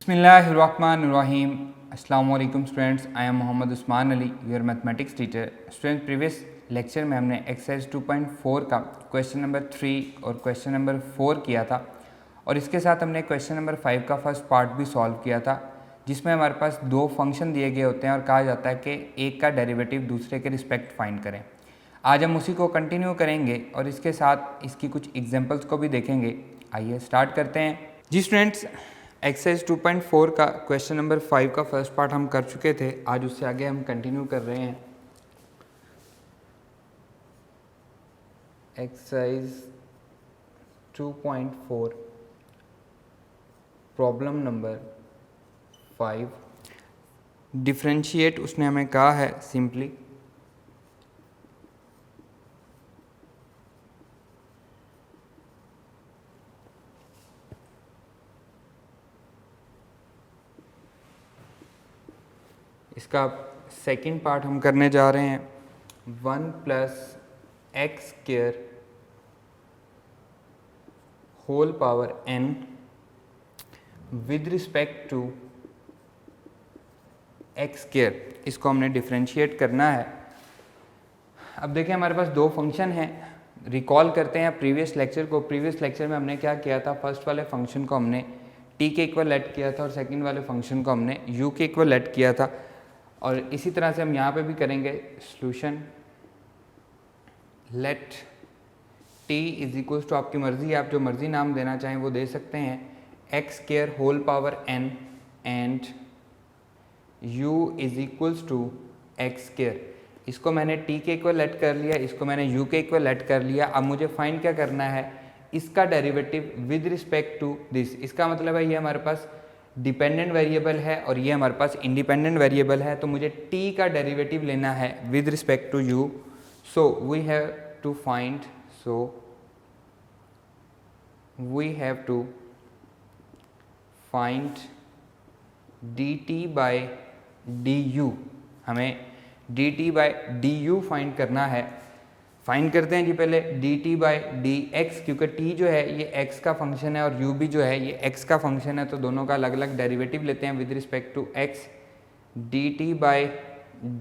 बिस्मिल्लाहिर्रहमानिर्रहीम। अस्सलाम वालेकुम students, I am Mohammad Usman Ali, your mathematics teacher. Student, previous lecture में हमने एक्सरसाइज 2.4 का क्वेश्चन नंबर 3 और क्वेश्चन नंबर 4 किया था और इसके साथ हमने क्वेश्चन नंबर 5 का फर्स्ट पार्ट भी सॉल्व किया था, जिसमें हमारे पास दो फंक्शन दिए गए होते हैं और कहा जाता है कि एक का डेरिवेटिव दूसरे के रिस्पेक्ट फाइंड करें। आज हम उसी को कंटिन्यू करेंगे और इसके साथ इसकी कुछ एग्जाम्पल्स को भी देखेंगे। आइए स्टार्ट करते हैं। जी स्टूडेंट्स, एक्सरसाइज 2.4 का क्वेश्चन नंबर 5 का फर्स्ट पार्ट हम कर चुके थे, आज उससे आगे हम कंटिन्यू कर रहे हैं। एक्सरसाइज 2.4 प्रॉब्लम नंबर 5, डिफरेंशिएट उसने हमें कहा है सिंपली। इसका सेकंड पार्ट हम करने जा रहे हैं। 1 + x² whole power n with respect to x², इसको हमने डिफरेंशिएट करना है। अब देखें, हमारे पास दो फंक्शन हैं। रिकॉल करते हैं प्रीवियस लेक्चर को। प्रीवियस लेक्चर में हमने क्या किया था, फर्स्ट वाले फंक्शन को हमने t के इक्वल लेट किया था और सेकंड वाले फंक्शन को हमने u के इक्वल लेट किया था, और इसी तरह से हम यहाँ पे भी करेंगे। Solution let t is equal to, आपकी मर्ज़ी है, आप जो मर्ज़ी नाम देना चाहें वो दे सकते हैं, x² whole power n and u is equals to x²। इसको मैंने t के इक्वल लेट कर लिया, इसको मैंने u के इक्वल लेट कर लिया। अब मुझे फाइंड क्या करना है, इसका derivative with respect to this. इसका मतलब है ये हमारे पास डिपेंडेंट वेरिएबल है और ये हमारे पास इंडिपेंडेंट वेरिएबल है, तो मुझे t का डेरिवेटिव लेना है with respect to u। So we have to find dt by du। हमें dt by du फाइंड करना है। फाइंड करते हैं जी पहले dt by dx, क्योंकि t जो है ये x का फंक्शन है और u भी जो है ये x का फंक्शन है, तो दोनों का अलग अलग डेरिवेटिव लेते हैं with respect to x। dt by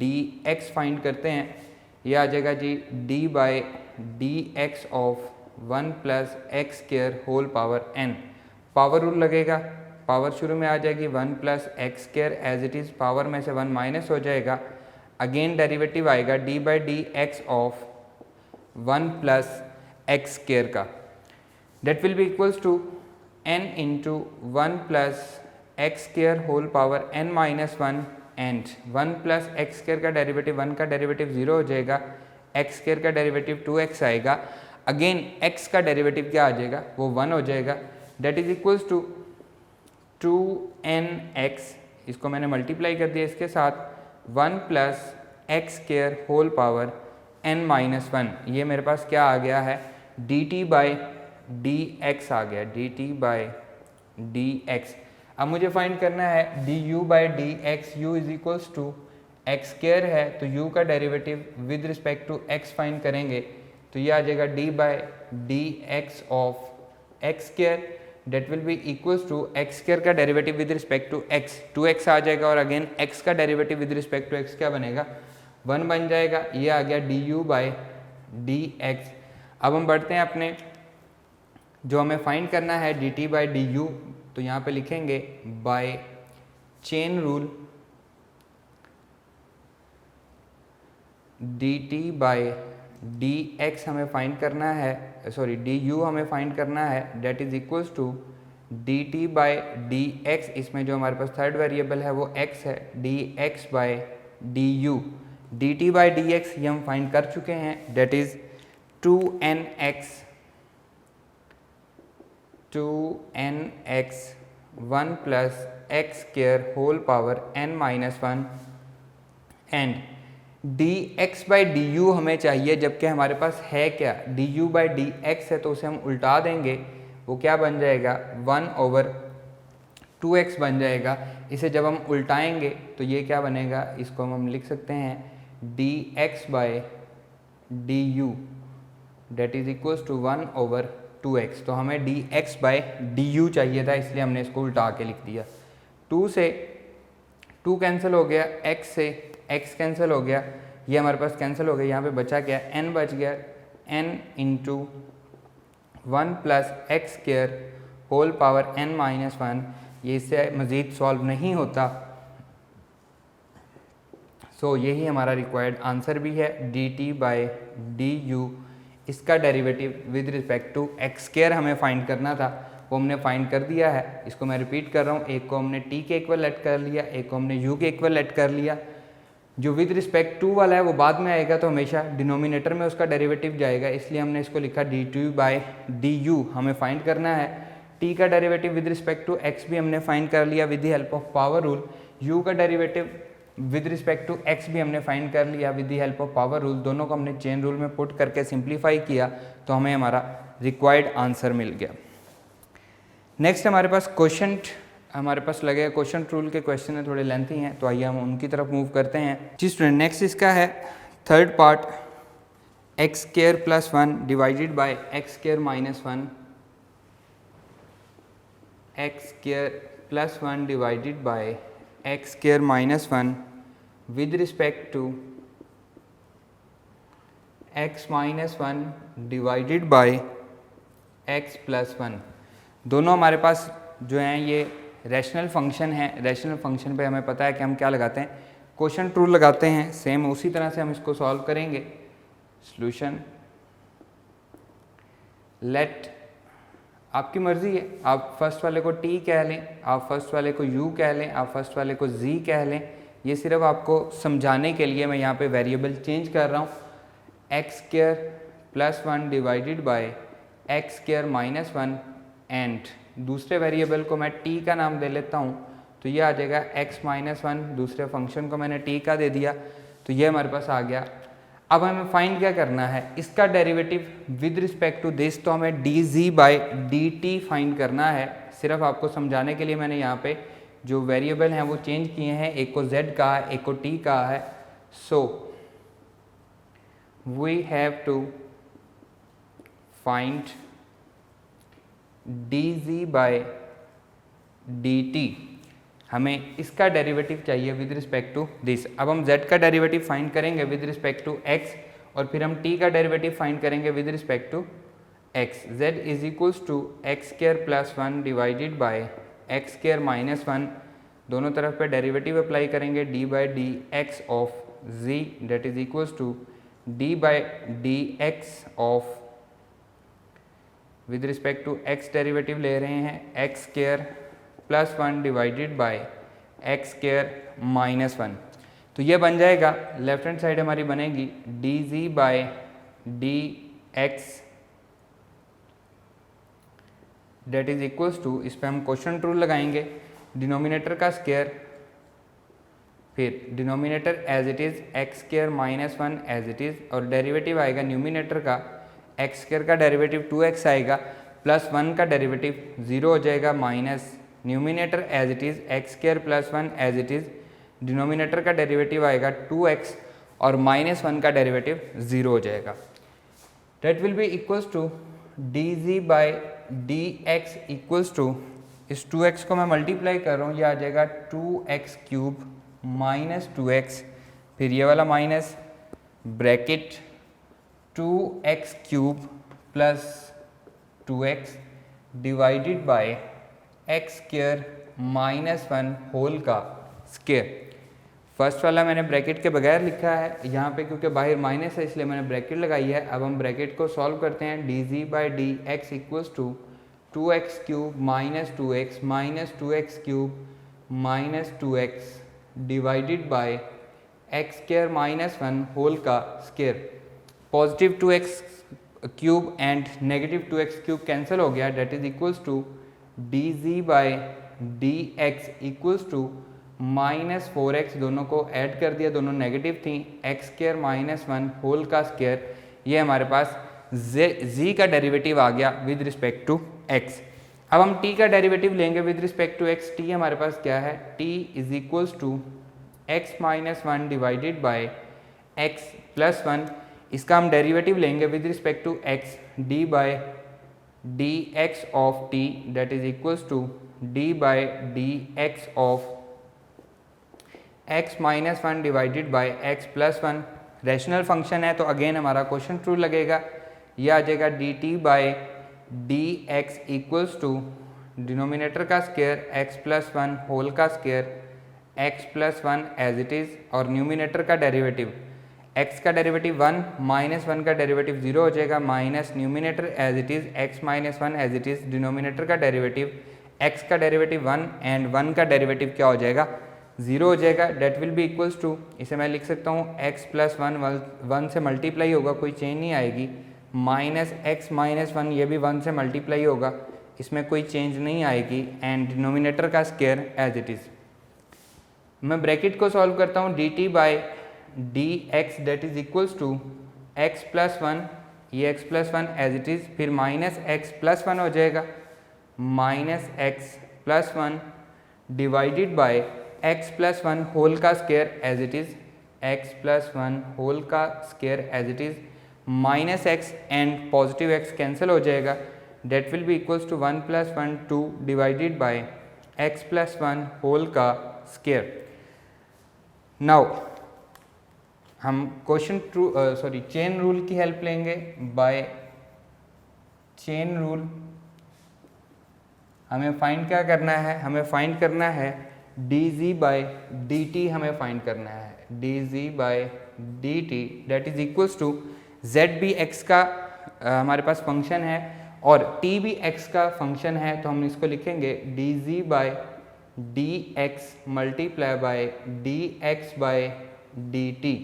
dx find करते हैं, ये आ जाएगा जी d by dx of 1 + x² whole power n। Power rule लगेगा, पावर शुरू में आ जाएगी 1 + x² as it is, power में से 1 माइनस हो जाएगा। अगेन डेरिवेटिव आएगा d by dx of 1 + x² का, that will be equals to n into 1 + x² whole power n minus 1 and 1 + x² का डेरिवेटिव 1 का डेरिवेटिव 0 हो जाएगा, x² का डेरिवेटिव 2x आएगा। अगेन x का डेरिवेटिव क्या आ जाएगा, वो 1 हो जाएगा, date is equals to 2nx। इसको मैंने मल्टीप्लाई कर दिया इसके साथ 1 + x² whole power n minus 1। ये मेरे पास क्या आ गया है, dt by dx आ गया, dt by dx। अब मुझे फाइंड करना है du by dx। u is equals to x² है, तो u का derivative with respect to x find करेंगे, तो ये आ जाएगा d by dx of x², that will be equals to x² का derivative with respect to x 2x आ जाएगा, और अगेन x का derivative with respect to x क्या बनेगा, 1 बन जाएगा। ये आ गया du by dx। अब हम बढ़ते हैं अपने जो हमें फाइंड करना है dt by du, तो यहाँ पे लिखेंगे by chain rule dt by dx हमें फाइंड करना है, सॉरी du हमें फाइंड करना है, that is equals to dt by dx। इसमें जो हमारे पास थर्ड वेरिएबल है वो x है, dx by du। dt by dx ये हम फाइंड कर चुके हैं, that is 2nx 1 + x² whole power n minus 1 and dx by du हमें चाहिए, जबकि हमारे पास है क्या, du by dx है, तो उसे हम उल्टा देंगे, वो क्या बन जाएगा 1/2x बन जाएगा। इसे जब हम उल्टाएंगे तो ये क्या बनेगा, इसको हम लिख सकते हैं dx by du, that is equals to 1/2x। तो हमें dx by du चाहिए था, इसलिए हमने इसको उल्टा के लिख दिया। 2 से 2 कैंसिल हो गया, x से x कैंसिल हो गया, ये हमारे पास कैंसिल हो गया, यहाँ पे बचा क्या, n बच गया, n into 1 plus x square whole power n minus 1। ये इससे मज़ीद सॉल्व नहीं होता। सो यही हमारा रिक्वायर्ड आंसर भी है, dt बाई डी यू। इसका derivative with respect to x square हमें फाइंड करना था, वो हमने फाइंड कर दिया है। इसको मैं रिपीट कर रहा हूँ, एक को हमने t के इक्वल लेट कर लिया, एक को हमने u के इक्वल लेट कर लिया। जो विद रिस्पेक्ट टू वाला है वो बाद में आएगा, तो हमेशा डिनोमिनेटर में उसका डेरिवेटिव जाएगा, इसलिए हमने इसको लिखा dt बाई डी यू हमें फाइंड करना है। t का derivative with respect to x भी हमने फाइंड कर लिया with the help of power rule. u का derivative with respect to x भी हमने फाइंड कर लिया with the help of power rule. दोनों को हमने चेन रूल में पुट करके सिंप्लीफाई किया, तो हमें हमारा रिक्वायर्ड आंसर मिल गया। नेक्स्ट हमारे पास क्वेश्चन हमारे पास लगेगा, क्वेश्चन रूल के क्वेश्चन है, थोड़े लेंथी हैं, तो आइए हम उनकी तरफ मूव करते हैं। जी स्टूडेंट, नेक्स्ट इसका है third part, x square plus 1 divided by x square minus 1, x square plus 1 divided by x square minus 1 with respect to x minus 1 divided by x plus 1। दोनों हमारे पास जो हैं ये रैशनल फंक्शन है। Rational function पे हमें पता है कि हम क्या लगाते हैं, क्वोशंट रूल लगाते हैं। सेम उसी तरह से हम इसको सॉल्व करेंगे। सॉल्यूशन, लेट, आपकी मर्जी है, आप फर्स्ट वाले को t कह लें, आप फर्स्ट वाले को u कह लें, आप फर्स्ट वाले को z कह लें। ये सिर्फ आपको समझाने के लिए मैं यहाँ पे वेरिएबल चेंज कर रहा हूँ। X square plus 1 divided by x square minus 1 and दूसरे वेरिएबल को मैं t का नाम दे लेता हूँ, तो ये आ जाएगा x माइनस 1। दूसरे फंक्शन को मैंने t का दे दिया, तो ये हमारे पास आ गया। अब हमें फाइंड क्या करना है, इसका derivative with respect to this, तो हमें dz बाई dt फाइंड करना है। सिर्फ आपको समझाने के लिए मैंने यहाँ पे जो वेरिएबल हैं वो चेंज किए हैं, एक को z कहा है, एक को t कहा है। So we have to find dz by dt, हमें इसका डेरिवेटिव चाहिए विद रिस्पेक्ट टू दिस। अब हम z का डेरिवेटिव फाइंड करेंगे विद रिस्पेक्ट टू x, और फिर हम t का डेरिवेटिव फाइंड करेंगे with respect to x। z is equals to x square plus 1 divided by x square minus 1, दोनों तरफ पे डेरिवेटिव अप्लाई करेंगे, d by d x of z that is equals to d by d x of, with respect to x derivative ले रहे हैं x square plus 1 divided by x square minus 1। तो ये बन जाएगा, लेफ्ट हैंड साइड हमारी बनेगी dz by d x that is equals to, इस पर हम क्वोशंट रूल लगाएंगे, डिनोमिनेटर का स्क्वायर, फिर denominator as it is x square minus 1 as it is, और डेरिवेटिव आएगा न्यूमिनेटर का, एक्स स्क्वायर का डेरिवेटिव 2x आएगा, प्लस 1 का डेरिवेटिव 0 हो जाएगा, minus numerator as it is x square plus 1 as it is, denominator का डेरिवेटिव आएगा 2x और माइनस 1 का डेरिवेटिव 0 हो जाएगा। That will be equals to dz by d x equals to, इस 2x को मैं मल्टीप्लाई कर रहा हूँ, ये आ जाएगा 2x क्यूब माइनस 2x, फिर ये वाला minus bracket 2x cube plus 2x divided by x square minus 1 whole का स्क्वायर। फर्स्ट वाला मैंने ब्रैकेट के बगैर लिखा है, यहाँ पे क्योंकि बाहर माइनस है इसलिए मैंने ब्रैकेट लगाई है। अब हम ब्रैकेट को सॉल्व करते हैं, dz by d x equals to 2x cube minus 2x minus 2x cube minus 2x divided by x square minus 1 whole का square. Positive 2x cube and negative 2x cube cancel हो गया, that is equals to dz by d x equals to minus 4x, दोनों को add कर दिया, दोनों negative थी, x square minus 1 whole का स्क्वायर। ये हमारे पास z का डेरिवेटिव आ गया विद रिस्पेक्ट टू x। अब हम t का डेरिवेटिव लेंगे with respect to x। t हमारे पास क्या है, t is equals to x minus 1 divided by x plus 1, इसका हम डेरिवेटिव लेंगे with respect to x, d by d x of t that is equals to d by d x of x minus one divided by x plus one. Rational function है तो again हमारा question true लगेगा। यह आ जाएगा d t by d x equals to denominator का square x plus one whole का square x plus one as it is, और न्यूमिनेटर का डेरिवेटिव x का डेरिवेटिव 1 माइनस 1 का डेरिवेटिव 0 हो जाएगा, minus numerator as it is x minus 1 as it is, denominator का derivative x का derivative 1 and 1 का डेरिवेटिव क्या हो जाएगा 0 हो जाएगा। That will be equals to, इसे मैं लिख सकता हूँ x प्लस 1 से मल्टीप्लाई होगा, कोई चेंज नहीं आएगी, माइनस x माइनस 1 ये भी 1 से मल्टीप्लाई होगा, इसमें कोई चेंज नहीं आएगी, एंड डिनोमिनेटर का स्क्वायर एज इट इज़। मैं ब्रैकेट को सॉल्व करता हूँ, d t by d x that is equals to x plus one, ये x plus one as it is, फिर माइनस एक्स प्लस वन हो जाएगा, minus x plus one divided by x plus one whole का square as it is, x plus one whole का square as it is, minus x and positive x cancel हो जाएगा, that will be equals to 1 plus 1 2 divided by x plus one whole का square. Now हम question chain rule की help लेंगे। By chain rule हमें find क्या करना है, हमें फाइंड करना है d g by d t, हमें फाइंड करना है d g by d t that is equals to z b x का हमारे पास फंक्शन है और टी भी एक्स का फंक्शन है, तो हम इसको लिखेंगे d g by d x multiply by d x by d t.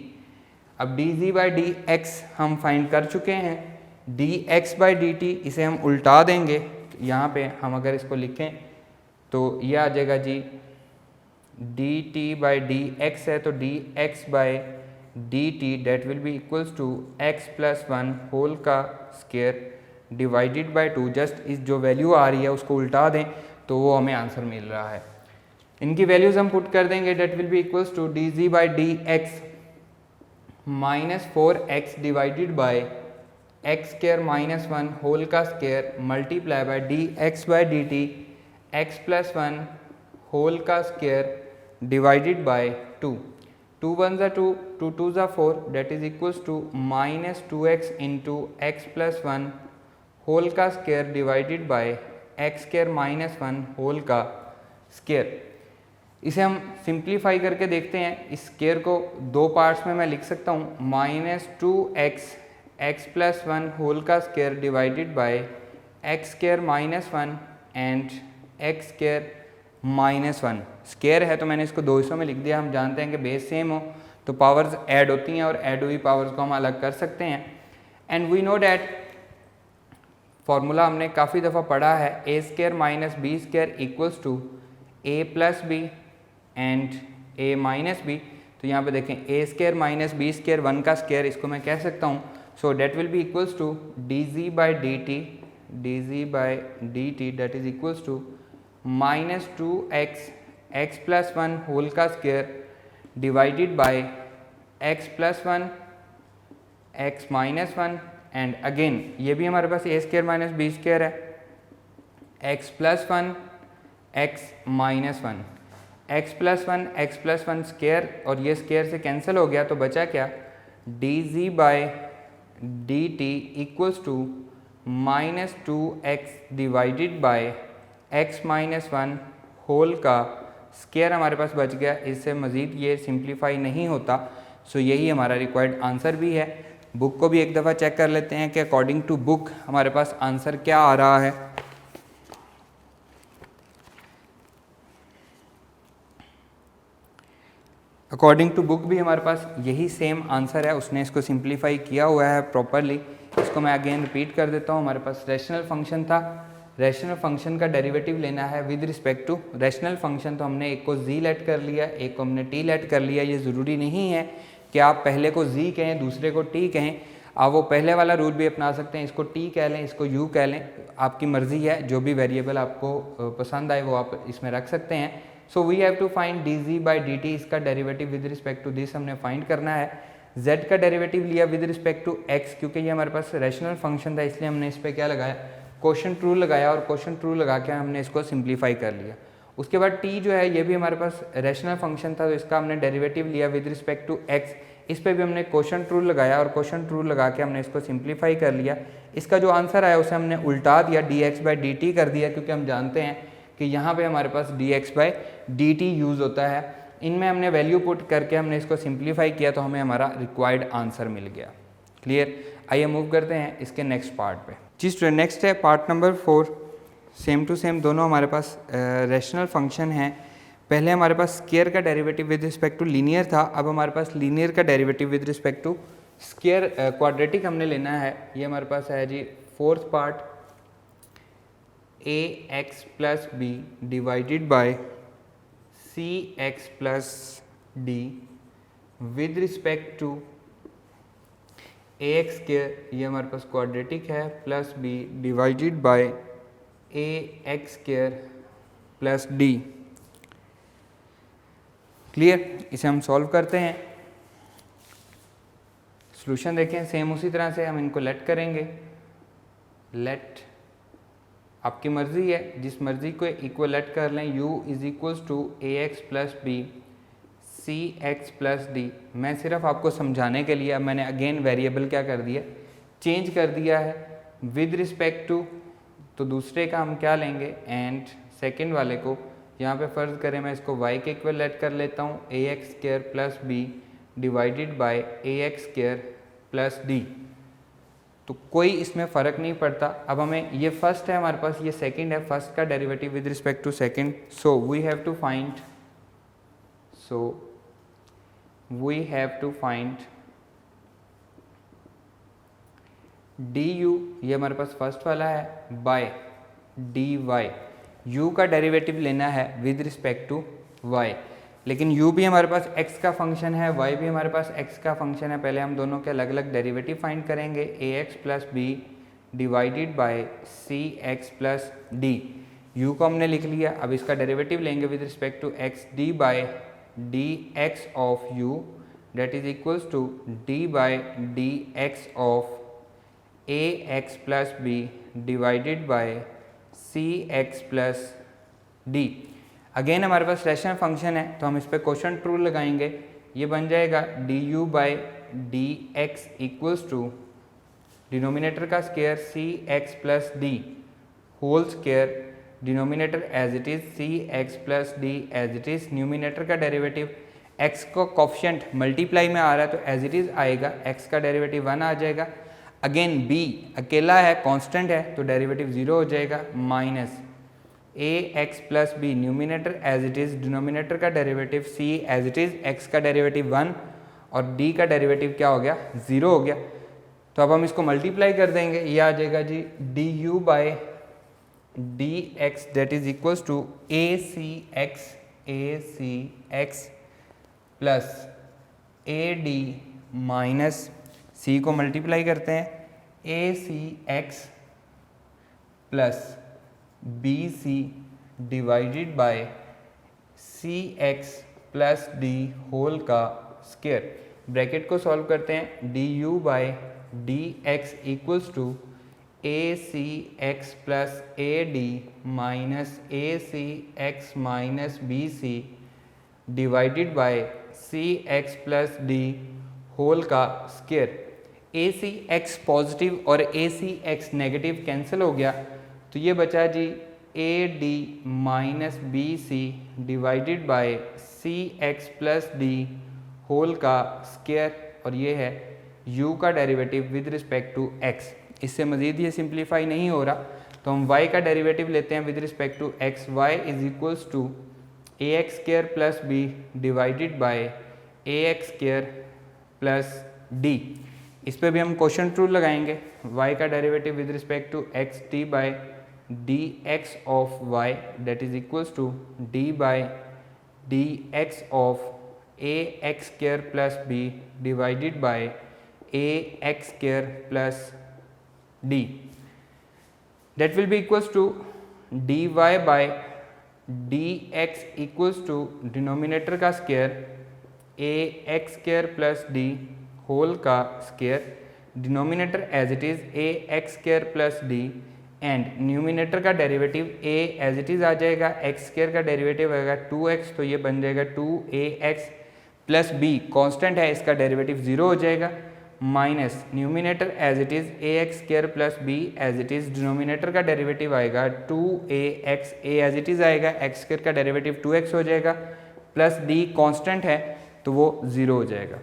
अब d g by d x हम फाइंड कर चुके हैं, d x by d t इसे हम उल्टा देंगे, यहाँ पे हम अगर इसको लिखें तो ये आ जाएगा जी d t by d x है, तो d x by d t that will be equals to x plus one whole का square divided by two. Just इस जो वैल्यू आ रही है उसको उल्टा दें तो वो हमें आंसर मिल रहा है। इनकी वैल्यूज हम पुट कर देंगे, that will be equals to d g by d x minus 4x divided by x square minus one whole का square multiply by d x by d t x plus one whole का square divided by two. 2 one ज़ा 2, 2 two ज़ा 4 that is equals to minus 2x into x plus one whole का square divided by x square minus one whole का square. इसे हम simplify करके देखते हैं। इस स्क्वायर को दो पार्ट्स में मैं लिख सकता हूँ, minus 2x x plus one whole का square divided by x square minus one and x square minus one. Square है तो मैंने इसको दो हिस्सों में लिख दिया। हम जानते हैं कि बेस सेम हो तो पावर्स ऐड होती हैं और ऐड हुई पावर्स को हम अलग कर सकते हैं। And we know that formula हमने काफ़ी दफ़ा पढ़ा है, a square minus b square equals to a plus b and a minus b. तो यहाँ पे देखें a square minus b square, one का स्क्वायर, इसको मैं कह सकता हूँ। So that will be equals to d g by d t, d g by d t that is equals to minus 2x x plus one whole का square divided by x plus one x minus one and again ये भी हमारे पास ए square minus b square है, x plus one x minus one, x plus one square और ये square से cancel हो गया तो बचा क्या, d g by d t equals to minus 2x divided by x minus one whole का स्क्वायर हमारे पास बच गया। इससे मज़ीद ये सिंप्लीफाई नहीं होता। सो यही हमारा रिक्वायर्ड आंसर भी है। बुक को भी एक दफ़ा चेक कर लेते हैं कि अकॉर्डिंग टू बुक हमारे पास आंसर क्या आ रहा है। अकॉर्डिंग टू बुक भी हमारे पास यही सेम आंसर है, उसने इसको सिंप्लीफाई किया हुआ है प्रॉपरली। इसको मैं अगेन रिपीट कर देता हूँ। हमारे पास रैशनल फंक्शन था, रैशनल फंक्शन का डेरिवेटिव लेना है with respect to rational function. तो हमने एक को जी लेट कर लिया, एक को हमने टी लेट कर लिया। ये ज़रूरी नहीं है कि आप पहले को जी कहें दूसरे को टी कहें, आप वो पहले वाला रूल भी अपना सकते हैं, इसको टी कह लें इसको यू कह लें, आपकी मर्ज़ी है। जो भी वेरिएबल आपको पसंद आए वो आप इसमें रख सकते हैं। So we have to find d g by d t, इसका derivative with respect to this हमने फाइंड करना है। z का डेरिवेटिव लिया विद रिस्पेक्ट टू x, क्योंकि ये हमारे पास रैशनल फंक्शन था इसलिए हमने इस पर क्या लगाया क्वेश्चन रूल लगाया और क्वेश्चन रूल लगा के हमने इसको सिंप्लीफाई कर लिया। उसके बाद t जो है ये भी हमारे पास रैशनल फंक्शन था, तो इसका हमने डेरिवेटिव लिया विद रिस्पेक्ट टू x। इस पे भी हमने क्वेश्चन रूल लगाया और क्वेश्चन रूल लगा के हमने इसको सिंप्लीफाई कर लिया। इसका जो आंसर आया उसे हमने उल्टा दिया, dx/dt कर दिया, क्योंकि हम जानते हैं कि यहाँ पे हमारे पास dx/dt यूज़ होता है। इनमें हमने वैल्यू पुट करके हमने इसको सिंप्लीफाई किया तो हमें हमारा रिक्वायर्ड आंसर मिल गया। क्लियर? आइए मूव करते हैं इसके नेक्स्ट पार्ट पे। जी स्टूडेंट, नेक्स्ट है part number 4। Same to same दोनों हमारे पास रैशनल फंक्शन हैं। पहले हमारे पास स्क्वायर का derivative with respect to linear था, अब हमारे पास लीनियर का derivative with respect to square quadratic हमने लेना है। ये हमारे पास है जी fourth part, ax plus b divided by cx plus d with respect to ax square, ये हमारे पास क्वाड्रेटिक है, plus b divided by ax square plus d. Clear? इसे हम सॉल्व करते हैं। सॉल्यूशन देखें, सेम उसी तरह से हम इनको लेट करेंगे। लेट आपकी मर्जी है, जिस मर्जी को इक्वल लेट कर लें। u is equals to a x plus b c x plus d. मैं सिर्फ आपको समझाने के लिए अब मैंने अगेन वेरिएबल क्या कर दिया, चेंज कर दिया है विद रिस्पेक्ट टू। तो दूसरे का हम क्या लेंगे, एंड सेकेंड वाले को यहाँ पे फ़र्ज़ करें मैं इसको y के इक्वल लेट कर लेता हूँ, a x square plus b divided by a x square plus d. तो कोई इसमें फ़र्क नहीं पड़ता। अब हमें ये फर्स्ट है हमारे पास, ये सेकंड है, फर्स्ट का derivative with respect to second. So we have to find d u, ये हमारे पास फर्स्ट वाला है, बाय डी वाई। u का डेरिवेटिव लेना है विद रिस्पेक्ट टू y, लेकिन u भी हमारे पास x का फंक्शन है, y भी हमारे पास x का फंक्शन है। पहले हम दोनों के अलग अलग डेरिवेटिव फाइंड करेंगे। ax plus b divided by c x plus d. u को हमने लिख लिया, अब इसका डेरिवेटिव लेंगे with respect to x, d by d x of u that is equals to d by d x of a x plus b divided by c x plus d. Again हमारे पास rational function है तो हम इस पर quotient rule लगाएंगे। ये बन जाएगा d u by d x equals to denominator का square c x plus d whole square, denominator as it is c x plus d as it is. Numerator का डेरिवेटिव x को coefficient multiply में आ रहा है तो as it is आएगा, x का डेरिवेटिव 1 आ जाएगा। अगेन b अकेला है, कांस्टेंट है, तो डेरिवेटिव 0 हो जाएगा, minus a x plus b numerator as it is, denominator का derivative c as it is, x का डेरिवेटिव 1 और d का डेरिवेटिव क्या हो गया, 0 हो गया। तो अब हम इसको मल्टीप्लाई कर देंगे, ये आ जाएगा जी d u by d x that is equals to a c x plus a d minus c को मल्टीप्लाई करते हैं, a c x plus b c divided by c x plus d whole का square. Bracket को solve करते हैं, d u by d x equals to a c x plus a d minus a c x minus b c divided by c x plus d whole का square. A c x positive और a c x negative cancel हो गया, तो ये बचा जी a d minus b c divided by c x plus d whole का square, और ये है u का derivative with respect to x। इससे मज़ीद ये सिंप्लीफाई नहीं हो रहा तो हम y का डेरिवेटिव लेते हैं with respect to x, y is equals to a x square plus b divided by a x square plus d. इस पे भी हम क्वोशंट रूल लगाएंगे, y का derivative with respect to x d by d x of y that is equals to d by d x of a x square plus b divided by a x square plus d. that will be equals to dy by dx equals to denominator का square a x square plus d whole का square, denominator as it is a x square plus d and numerator का derivative a as it is आ जाएगा, x square का derivative आएगा 2x, तो ये बन जाएगा 2ax प्लस b कांस्टेंट है, इसका डेरिवेटिव 0 हो जाएगा, minus numerator as it is ax square plus b as it is, denominator का डेरिवेटिव आएगा 2ax, a as it is आएगा, x स्क्वायर का डेरिवेटिव 2x हो जाएगा, प्लस d कांस्टेंट है तो वो 0 हो जाएगा।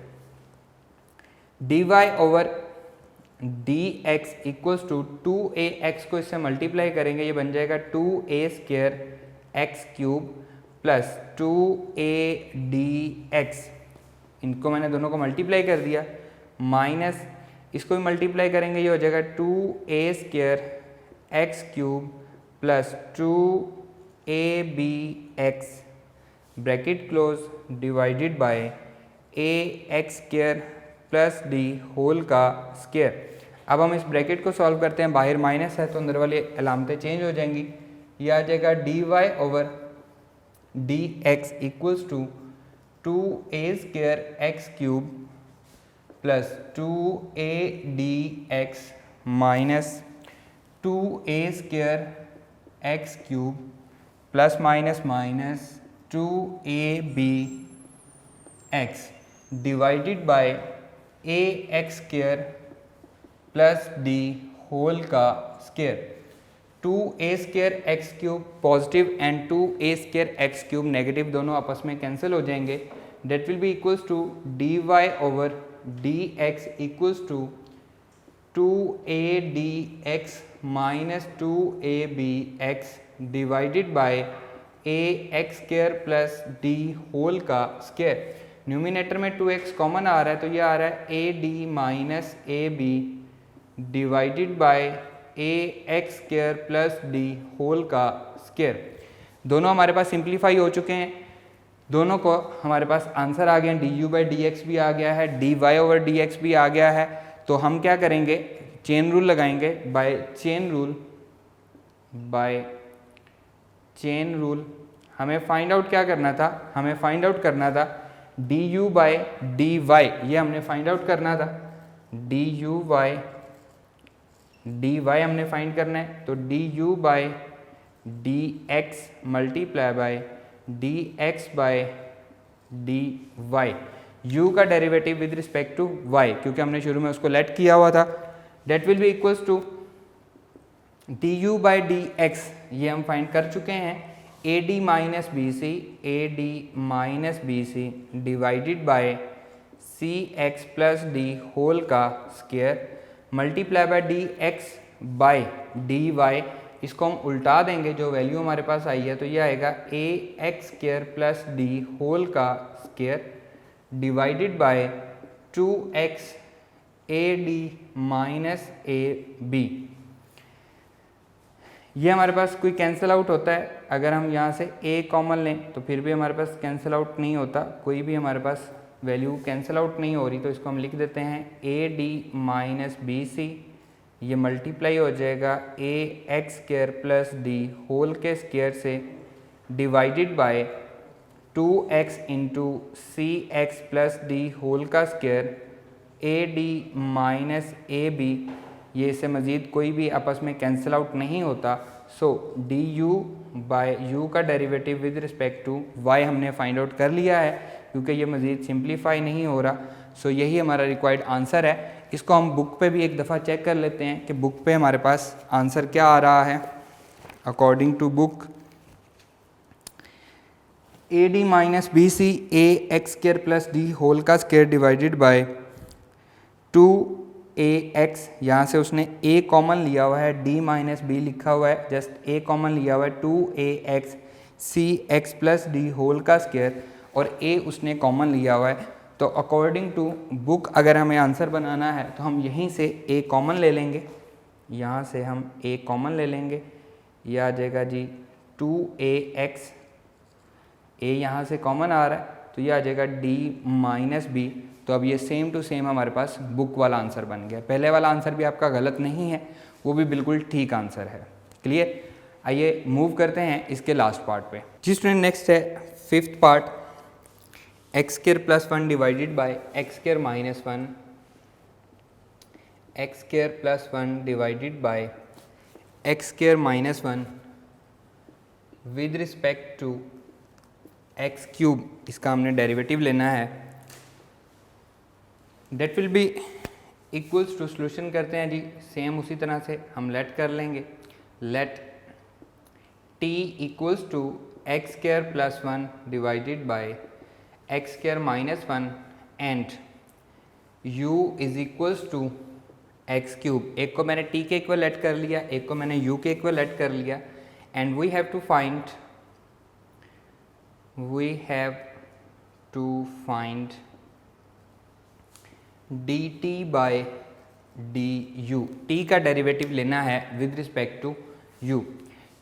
dy over dx equals to 2ax को इससे मल्टीप्लाई करेंगे, ये बन जाएगा 2a square x cube plus 2adx, इनको मैंने दोनों को मल्टीप्लाई कर दिया, माइनस इसको भी मल्टीप्लाई करेंगे, ये हो जाएगा 2a square x cube plus 2abx bracket close divided by a x square plus d whole का स्क्वायर। अब हम इस ब्रैकेट को सॉल्व करते हैं, बाहर माइनस है तो अंदर वाली अलामतें चेंज हो जाएंगी, ये आ जाएगा dy over dx equals to 2a square x cube plus 2adx minus 2a square x cube plus minus minus 2abx divided by a x square plus d whole का square. 2a square x cube positive and 2a square x cube negative दोनों आपस में cancel हो जाएंगे, that will be equals to dy over dx equals to 2adx minus 2abx divided by a x square plus d whole का square. Numerator में 2x common आ रहा है तो ये आ रहा है ad minus ab divided by a x square plus d whole का square. दोनों हमारे पास सिंप्लीफाई हो चुके हैं, दोनों को हमारे पास आंसर आ गया, du बाई dx भी आ गया है, dy ओवर dx भी आ गया है। तो हम क्या करेंगे, चेन रूल लगाएंगे, बाय चेन रूल हमें फाइंड आउट क्या करना था, हमें फाइंड आउट करना था du बाय dy, ये हमने फाइंड आउट करना था, du बाय dy हमने फाइंड करना है, तो du by dx multiply by dx by dy, u का derivative with respect to y, क्योंकि हमने शुरू में उसको लेट किया हुआ था, that will be equals to du by dx, ये हम फाइंड कर चुके हैं, ad minus b c divided by c x plus d whole का square multiply by d x by d y, इसको हम उल्टा देंगे, जो वैल्यू हमारे पास आई है तो ये आएगा a x square plus d whole का square divided by 2x a d minus a b. ये हमारे पास कोई कैंसिल आउट होता है, अगर हम यहाँ से a कॉमन लें तो फिर भी हमारे पास कैंसिल आउट नहीं होता, कोई भी हमारे पास वैल्यू कैंसिल आउट नहीं हो रही, तो इसको हम लिख देते हैं a d minus b c, ये मल्टीप्लाई हो जाएगा a x square plus d whole के स्क्वायर से divided by 2x into c x plus d whole का square a d minus a b, ये इससे मज़ीद कोई भी आपस में कैंसिल आउट नहीं होता। So d u by u का derivative with respect to y हमने फाइंड आउट कर लिया है, क्योंकि ये मज़ीद सिंप्लीफाई नहीं हो रहा। सो यही हमारा रिक्वायर्ड आंसर है। इसको हम बुक पे भी एक दफ़ा चेक कर लेते हैं कि बुक पे हमारे पास आंसर क्या आ रहा है। According to book a d minus b c a x square plus d whole का स्क्वायर डिवाइडेड बाय 2ax, यहाँ से उसने a कॉमन लिया हुआ है, d माइनस बी लिखा हुआ है, जस्ट a कॉमन लिया हुआ है 2ax सी एक्स प्लस डी होल का स्क्वायर और a उसने कॉमन लिया हुआ है। तो अकॉर्डिंग टू बुक अगर हमें आंसर बनाना है तो हम यहीं से a कॉमन ले लेंगे, यहाँ से हम a कॉमन ले लेंगे, यह आ जाएगा जी 2ax, a यहाँ से कॉमन आ रहा है तो ये आ जाएगा d माइनस बी। तो अब ये सेम टू सेम हमारे पास बुक वाला आंसर बन गया। पहले वाला आंसर भी आपका गलत नहीं है, वो भी बिल्कुल ठीक आंसर है। क्लियर? आइए मूव करते हैं इसके लास्ट पार्ट पे। जी स्टूडेंट, नेक्स्ट है fifth part, x square plus 1 divided by x square minus 1, x square plus 1 divided by x square minus one with respect to x cube, इसका हमने डेरिवेटिव लेना है। That will be equals to, solution करते हैं जी same उसी तरह से हम लेट कर लेंगे। Let t equals to x square plus one divided by x square minus one and u is equals to x cube. एक को मैंने t के इक्वल लेट कर लिया, एक को मैंने u के इक्वल लेट कर लिया। And we have to find dt by du, t का डेरिवेटिव लेना है with respect to u।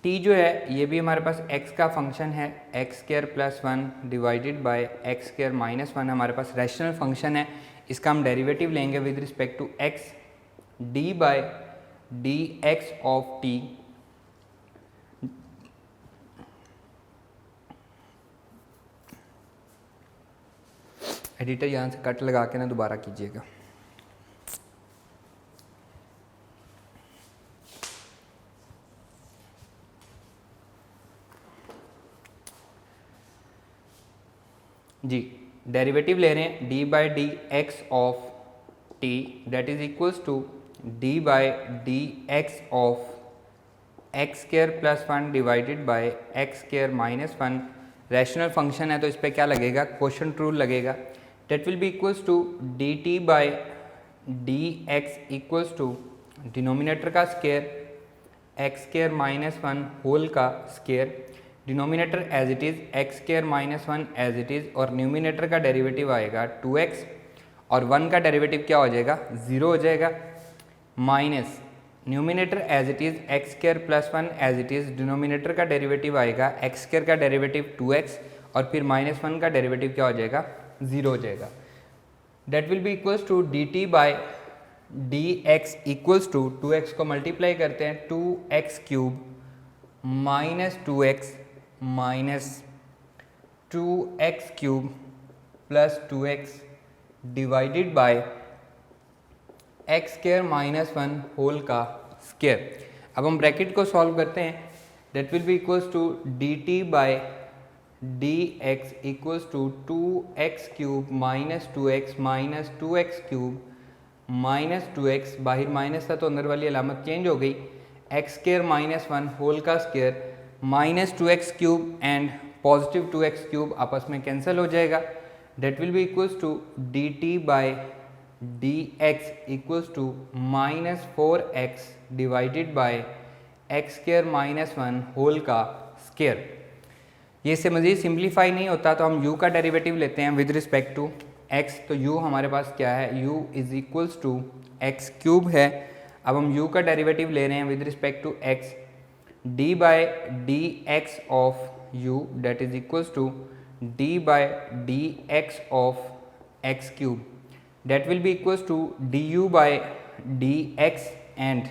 t जो है ये भी हमारे पास x का फंक्शन है, x square plus one divided by x square minus one हमारे पास रैशनल फंक्शन है। इसका हम डेरिवेटिव लेंगे with respect to x, d by d x of t editor यहाँ से कट लगा के ना दोबारा कीजिएगा। जी डेरिवेटिव ले रहे हैं d by d x of t that is equals to d by d x of x square plus one divided by x square minus one. Rational function है तो इस पर क्या लगेगा, क्वोशंट रूल लगेगा। That will be equals to d t by d x equals to denominator का square x square minus one whole का square, denominator as it is x square minus one as it is, और numerator का derivative आएगा 2x और 1 का derivative क्या हो जाएगा 0 हो जाएगा, minus numerator as it is x square plus one as it is, denominator का डेरिवेटिव आएगा एक्स स्क्वायर का डेरिवेटिव 2x और फिर माइनस वन का डेरिवेटिव क्या हो जाएगा 0 हो जाएगा। That will be equals to d t by d x equals to 2x को मल्टीप्लाई करते हैं 2x cube minus 2x minus 2x cube plus 2x divided by x square minus one whole का square. अब हम bracket को solve करते हैं। That will be equals to d t by d x equals to 2x cube minus 2x minus 2x cube minus 2x, बाहर minus था तो अंदर वाली अलामत चेंज हो गई, x square minus one whole का square minus 2x cube and positive 2x cube आपस में कैंसिल हो जाएगा। That will be equals to d t by d x equals to minus 4x divided by x square minus one whole का square. ये इससे मज़ीद simplify नहीं होता तो हम u का डेरिवेटिव लेते हैं विद रिस्पेक्ट टू x। तो u हमारे पास क्या है, u is equals to x cube है। अब हम u का डेरिवेटिव ले रहे हैं with respect to x, d by d x of u that is equals to d by d x of x cube. That will be equals to du by d x and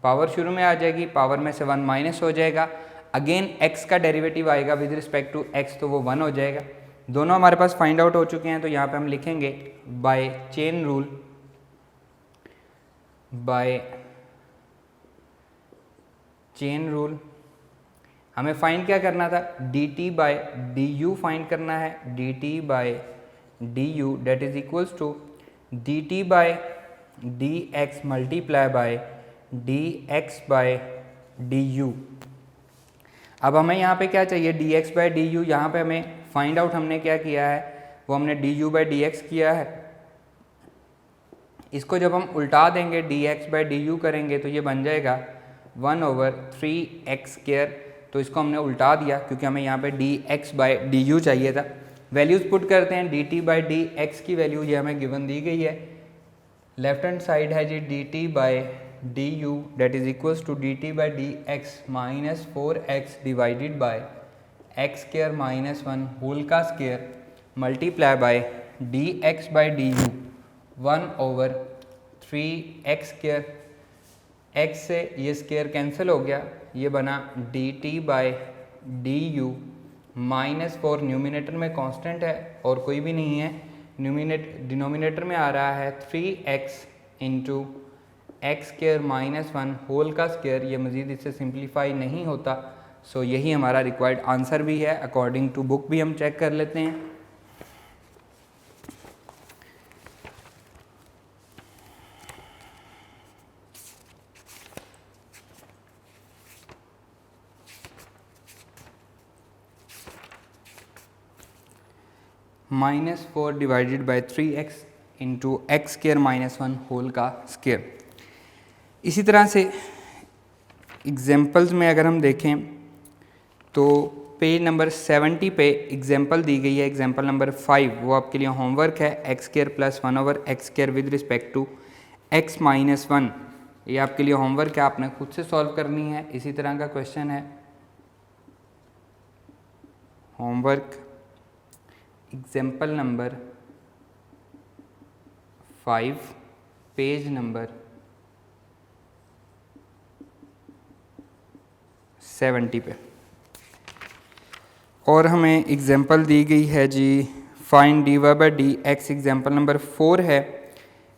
power शुरू में आ जाएगी, power में से 1 minus हो जाएगा, again x का derivative आएगा with respect to x तो वो 1 हो जाएगा। दोनों हमारे पास फाइंड आउट हो चुके हैं तो यहाँ पे हम लिखेंगे by chain rule, by chain rule हमें फाइंड क्या करना था, d t by d u find करना है, d t by d u that is equals to d t by d x multiply by d x by d u. अब हमें यहाँ पे क्या चाहिए, d x by d u. यहाँ पे हमें फाइंड आउट हमने क्या किया है, वो हमने D u by d x किया है। इसको जब हम उल्टा देंगे D x by d you करेंगे तो ये बन जाएगा 1/3x स्क्वायर। तो इसको हमने उल्टा दिया क्योंकि हमें यहाँ पे D x by d you चाहिए था। वैल्यूज़ पुट करते हैं, D t by d x की वैल्यू ये हमें गिवन दी गई है। लेफ्ट हैंड साइड है जी d t by d u that is equals to d t by d x minus 4x divided by x square minus one whole का square multiply by d x by d u 1/3x square. x से ये square cancel हो गया, ये बना d t by d u minus 4, numerator में constant है और कोई भी नहीं है, डिनोमिनेटर में आ रहा है 3x into x square minus 1 whole का स्क्वायर, ये मज़ीद इससे सिंप्लीफाई नहीं होता। सो यही हमारा रिक्वायर्ड आंसर भी है, अकॉर्डिंग टू बुक भी हम चेक कर लेते हैं। -4 divided by 3x into x square minus 1 whole का स्क्वायर। इसी तरह से एग्जाम्पल्स में अगर हम देखें तो पेज नंबर 70 पे एग्जाम्पल दी गई है, एग्जाम्पल नंबर 5, वो आपके लिए होमवर्क है। X square plus 1 over x square with respect to x minus 1, ये आपके लिए होमवर्क है, आपने खुद से सॉल्व करनी है। इसी तरह का क्वेश्चन है homework example number 5 page number 70 पे। और हमें एग्जाम्पल दी गई है जी find d y by d x, example number 4 है।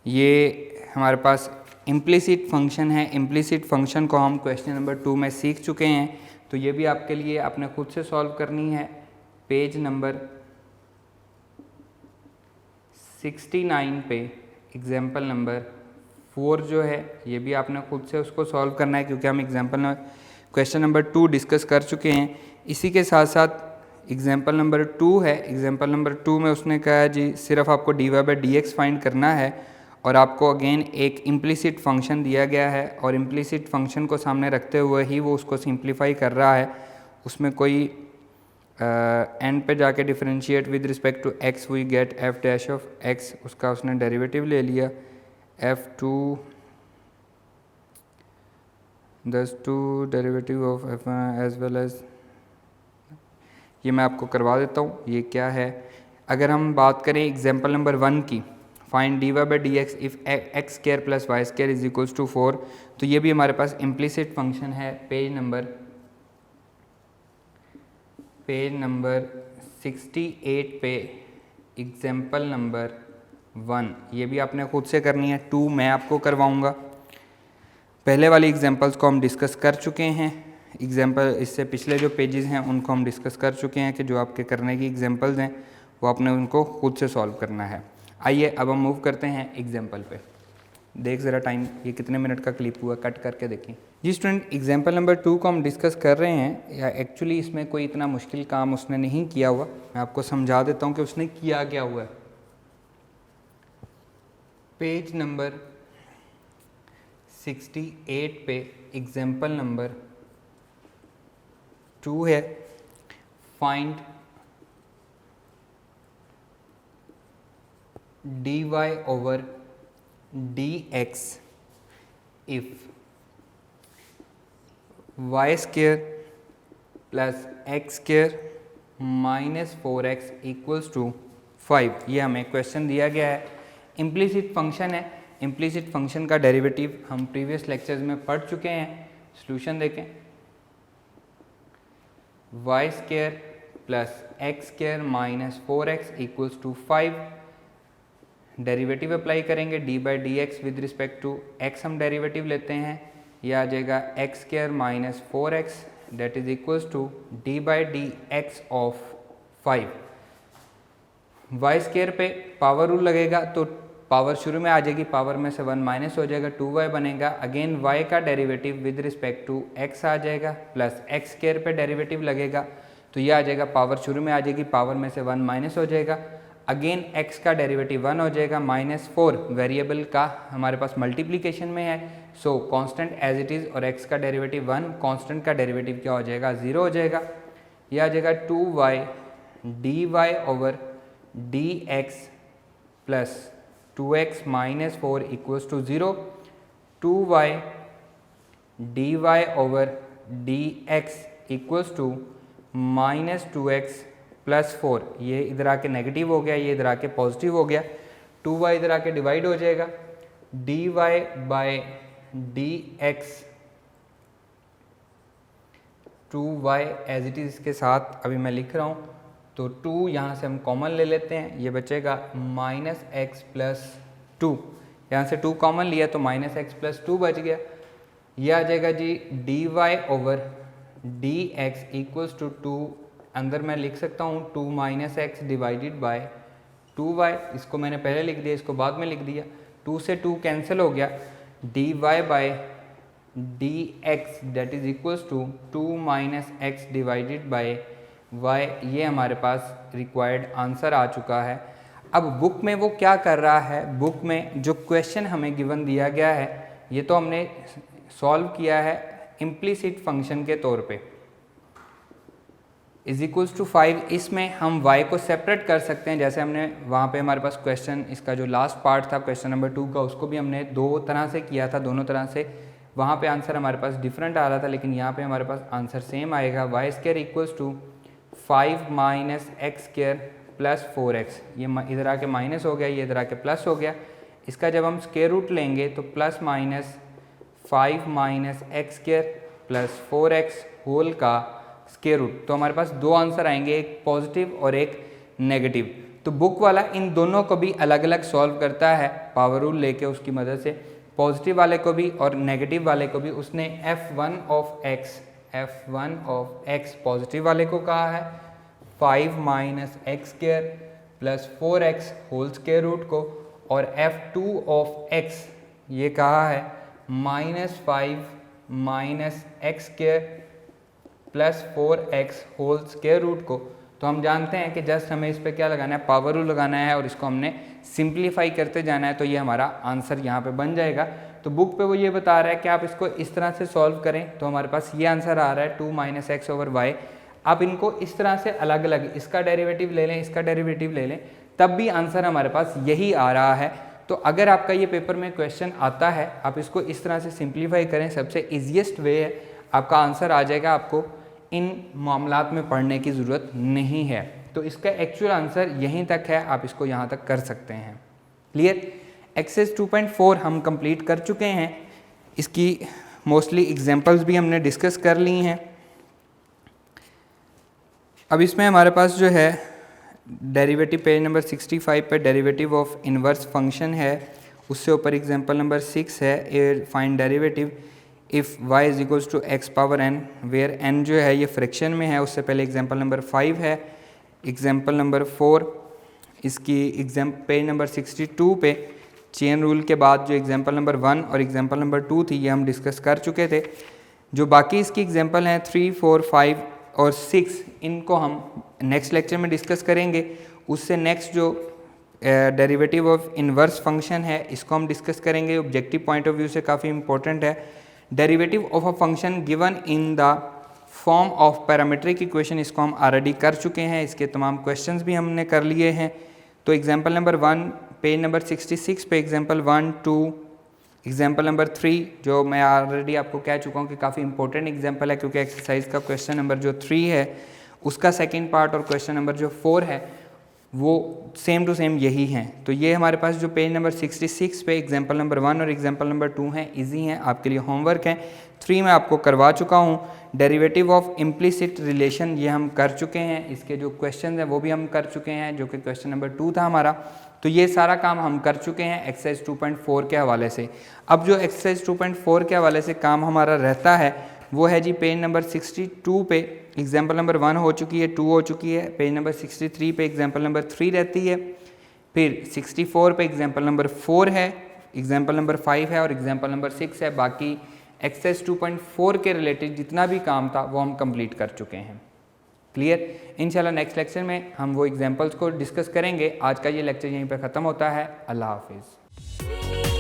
ये हमारे पास इम्प्लिसिट फंक्शन है। इम्प्लिसिट फंक्शन को हम क्वेश्चन नंबर 2 में सीख चुके हैं, तो ये भी आपके लिए आपने खुद से सॉल्व करनी है। पेज नंबर 69 पे एग्जाम्पल नंबर 4 जो है, ये भी आपने खुद से उसको सॉल्व करना है, क्योंकि हम एग्जाम्पल क्वेश्चन नंबर 2 डिस्कस कर चुके हैं। इसी के साथ साथ एग्जाम्पल नंबर 2 है। एग्जाम्पल नंबर 2 में उसने कहा है जी सिर्फ आपको d y by d x find करना है, और आपको अगेन एक इम्प्लिसिट फंक्शन दिया गया है, और इम्प्लिसिट फंक्शन को सामने रखते हुए ही वो उसको सिंप्लीफाई कर रहा है। उसमें कोई एंड पे जाके differentiate with respect to x we get f dash of x, उसका उसने डेरिवेटिव ले लिया f2 दस to derivative of f as well as, ये मैं आपको करवा देता हूँ ये क्या है। अगर हम बात करें एग्जाम्पल नंबर 1 की, find d y by d x if x square plus y square is equals to 4, तो ये भी हमारे पास इम्प्लिसिट फंक्शन है। पेज नंबर 68 पे एग्जाम्पल नंबर 1, ये भी आपने खुद से करनी है। 2 मैं आपको करवाऊँगा। पहले वाली एग्जाम्पल्स को हम डिस्कस कर चुके हैं। एग्जाम्पल इससे पिछले जो पेजेस हैं उनको हम डिस्कस कर चुके हैं कि जो आपके करने की एग्जाम्पल्स हैं वो आपने उनको खुद से सॉल्व करना है। आइए अब हम मूव करते हैं एग्जाम्पल पे। देख ज़रा टाइम, ये कितने मिनट का क्लिप हुआ, कट करके देखें जी। स्टूडेंट एग्जाम्पल नंबर 2 को हम डिस्कस कर रहे हैं, या एक्चुअली इसमें कोई इतना मुश्किल काम उसने नहीं किया हुआ। मैं आपको समझा देता हूँ कि उसने किया क्या हुआ है। पेज नंबर 68 पे एग्जाम्पल नंबर 2 है, find d y over d x if y square plus x square minus 4x equals to 5। ये हमें क्वेश्चन दिया गया है। इम्प्लिसिट फंक्शन है। इम्प्लिसिट फंक्शन का डेरिवेटिव हम प्रीवियस लेक्चर्स में पढ़ चुके हैं। सॉल्यूशन देखें, y square plus x square minus 4x equals to 5। Derivative apply करेंगे d by d x with respect to x, हम डेरिवेटिव लेते हैं, यह आ जाएगा x square minus 4x that is equals to d by d x of 5। Y square पे power rule लगेगा तो पावर शुरू में आ जाएगी, पावर में से 1 माइनस हो जाएगा, 2y बनेगा। अगेन y का derivative with respect to x आ जाएगा, प्लस एक्स स्क्वेयर पे डेरिवेटिव लगेगा तो ये आ जाएगा, पावर शुरू में आ जाएगी, पावर में से 1 माइनस हो जाएगा। अगेन x का डेरिवेटिव 1 हो जाएगा, -4 वेरिएबल का हमारे पास मल्टीप्लिकेशन में है, so constant as it is, और x का डेरिवेटिव 1, कांस्टेंट का डेरिवेटिव क्या हो जाएगा, 0 हो जाएगा। यह आ जाएगा 2y d y over d x plus 2x minus 4 equals to 0। 2y d y over d x equals to minus 2x plus 4। ये इधर आके नेगेटिव हो गया, ये इधर आके पॉजिटिव हो गया। 2y इधर आके डिवाइड हो जाएगा, d y by d x 2y as it is इसके साथ अभी मैं लिख रहा हूँ, तो 2 यहाँ से हम कॉमन ले लेते हैं, ये बचेगा -x प्लस 2। यहाँ से 2 कॉमन लिया तो माइनस एक्स प्लस 2 बच गया। ये आ जाएगा जी d y over d x equals to 2, अंदर मैं लिख सकता हूँ 2 minus x divided by 2y, इसको मैंने पहले लिख दिया, इसको बाद में लिख दिया। 2 से 2 कैंसिल हो गया, d y by d x that is equals to 2 minus x divided by y। ये हमारे पास रिक्वायर्ड आंसर आ चुका है। अब बुक में वो क्या कर रहा है, बुक में जो क्वेश्चन हमें गिवन दिया गया है ये तो हमने सॉल्व किया है इम्प्लिसिट फंक्शन के तौर पे, इज इक्वल्स टू 5। इसमें हम y को सेपरेट कर सकते हैं, जैसे हमने वहाँ पे हमारे पास क्वेश्चन, इसका जो लास्ट पार्ट था क्वेश्चन नंबर 2 का, उसको भी हमने 2 तरह से किया था, दोनों तरह से वहाँ पे आंसर हमारे पास डिफरेंट आ रहा था, लेकिन यहाँ पे हमारे पास आंसर सेम आएगा। Y square equals to 5 minus x square plus 4x। ये इधर आके माइनस हो गया, ये इधर आके प्लस हो गया। इसका जब हम स्क्वायर रूट लेंगे तो plus minus 5 minus x square plus 4x whole का स्क्वायर रूट। तो हमारे पास 2 आंसर आएंगे, एक पॉजिटिव और एक नेगेटिव। तो बुक वाला इन दोनों को भी अलग अलग सॉल्व करता है पावर रूल लेके, उसकी मदद से पॉजिटिव वाले को भी और नेगेटिव वाले को भी। उसने f1 ऑफ x पॉजिटिव वाले को कहा है 5 minus x square plus 4x whole square root को, और f2 ऑफ x ये कहा है -5 minus x square plus 4x whole square root को। तो हम जानते हैं कि जस्ट हमें इस पर क्या लगाना है, पावर रूल लगाना है, और इसको हमने सिंप्लीफाई करते जाना है, तो ये हमारा आंसर यहाँ पे बन जाएगा। तो बुक पे वो ये बता रहा है कि आप इसको इस तरह से सॉल्व करें, तो हमारे पास ये आंसर आ रहा है 2 माइनस एक्स ओवर वाई। आप इनको इस तरह से अलग अलग, इसका डेरिवेटिव ले लें, इसका डेरिवेटिव ले लें, तब भी आंसर हमारे पास यही आ रहा है। तो अगर आपका ये पेपर में क्वेश्चन आता है, आप इसको इस तरह से सिंप्लीफाई करें, सबसे ईजीएस्ट वे है, आपका आंसर आ जाएगा। आपको इन मामलात में पढ़ने की ज़रूरत नहीं है। तो इसका एक्चुअल आंसर यहीं तक है, आप इसको यहाँ तक कर सकते हैं। क्लियर? एक्सरसाइज 2.4 हम कंप्लीट कर चुके हैं, इसकी मोस्टली एग्जांपल्स भी हमने डिस्कस कर ली हैं। अब इसमें हमारे पास जो है डेरिवेटिव पेज नंबर 65 पे डेरिवेटिव ऑफ इनवर्स फंक्शन है, उससे ऊपर एग्जांपल नंबर 6 है find derivative if y is equals to x power n, where n जो है ये फ्रैक्शन में है। उससे पहले एग्जांपल नंबर 5 है। एग्जांपल नंबर 4 इसकी पेज नंबर 62 पे चेन रूल के बाद जो एग्जांपल नंबर 1 और एग्जांपल नंबर 2 थी, ये हम डिस्कस कर चुके थे। जो बाकी इसकी एग्जांपल हैं 3, 4, 5 और 6, इनको हम नेक्स्ट लेक्चर में डिस्कस करेंगे। उससे नेक्स्ट जो डेरिवेटिव ऑफ इनवर्स फंक्शन है, इसको हम डिस्कस करेंगे। ऑब्जेक्टिव पॉइंट ऑफ व्यू से काफ़ी इंपॉर्टेंट है। Derivative of a function given in the form of parametric equation, इसको हम ऑलरेडी कर चुके हैं, इसके तमाम क्वेश्चंस भी हमने कर लिए हैं। तो एग्जांपल नंबर 1 पेज नंबर 66 पे एग्जांपल 1, 2, एग्जांपल नंबर 3 जो मैं ऑलरेडी आपको कह चुका हूँ कि काफ़ी इंपॉर्टेंट एग्जांपल है, क्योंकि एक्सरसाइज का क्वेश्चन नंबर जो 3 है उसका सेकेंड पार्ट और क्वेश्चन नंबर जो 4 है वो सेम टू सेम यही हैं। तो ये हमारे पास जो पेज नंबर 66 पे एग्जांपल नंबर 1 और एग्जांपल नंबर 2 हैं, इजी हैं, आपके लिए होमवर्क हैं। 3 मैं आपको करवा चुका हूँ। डेरिवेटिव ऑफ इम्प्लिसिट रिलेशन ये हम कर चुके हैं, इसके जो क्वेश्चन हैं वो भी हम कर चुके हैं, जो कि क्वेश्चन नंबर 2 था हमारा। तो ये सारा काम हम कर चुके हैं एक्सरसाइज 2.4 के हवाले से। अब जो एक्सरसाइज 2.4 के हवाले से काम हमारा रहता है वो है जी पेज नंबर 62 पे एग्जाम्पल नंबर 1 हो चुकी है, 2 हो चुकी है, पेज नंबर 63 पे एग्जाम्पल नंबर 3 रहती है, फिर 64 पे एग्जाम्पल नंबर 4 है, एग्जाम्पल नंबर 5 है और एग्जाम्पल नंबर 6 है। बाकी एक्सरसाइज 2.4 के रिलेटेड जितना भी काम था वो हम कंप्लीट कर चुके हैं। क्लियर? इंशाल्लाह नेक्स्ट लेक्चर में हम वो एग्जाम्पल्स को डिस्कस करेंगे। आज का ये लेक्चर यहीं पर ख़त्म होता है। अल्लाह हाफिज़।